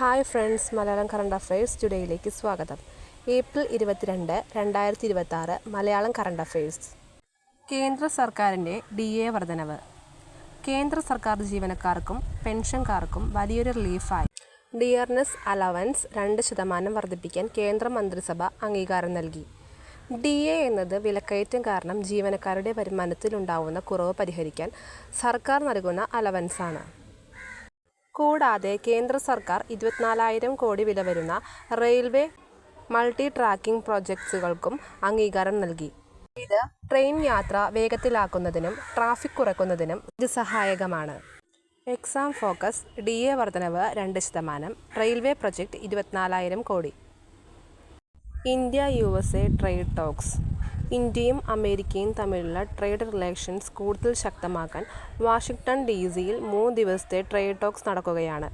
Hi friends, Malayalam current affairs ടുഡേയിലേക്ക് സ്വാഗതം. April 22, 2026 Malayalam current affairs. കേന്ദ്ര സർക്കാരിൻ്റെ DA വർധനവ്. കേന്ദ്ര സർക്കാർ ജീവനക്കാർക്കും പെൻഷൻകാർക്കും വലിയൊരു റിലീഫായി. ഡിയർനെസ് അലവൻസ് 2% വർദ്ധിപ്പിക്കാൻ കേന്ദ്ര മന്ത്രിസഭ അംഗീകാരം നൽകി. DA എന്നത് വിലക്കയറ്റം കാരണം ജീവനക്കാരുടെ വരുമാനത്തിലുണ്ടാവുന്ന കുറവ് പരിഹരിക്കാൻ സർക്കാർ നൽകുന്ന അലവൻസാണ്. കൂടാതെ കേന്ദ്ര സർക്കാർ 24,000 കോടി വില വരുന്ന റെയിൽവേ മൾട്ടി ട്രാക്കിംഗ് പ്രോജക്ട്സുകൾക്കും അംഗീകാരം നൽകി. ഇത് ട്രെയിൻ യാത്ര വേഗത്തിലാക്കുന്നതിനും ട്രാഫിക് കുറയ്ക്കുന്നതിനും ഇത് സഹായകമാണ്. Exam focus. DA വർധനവ് 2%. റെയിൽവേ പ്രൊജക്ട് 24,000 കോടി. ഇന്ത്യ-USA ട്രേഡ് ടോക്സ്. ഇന്ത്യയും അമേരിക്കയും തമ്മിലുള്ള ട്രേഡ് റിലേഷൻസ് കൂടുതൽ ശക്തമാക്കാൻ വാഷിംഗ്ടൺ DC-യിൽ 3 ദിവസത്തെ ട്രേഡ് ടോക്സ് നടക്കുകയാണ്.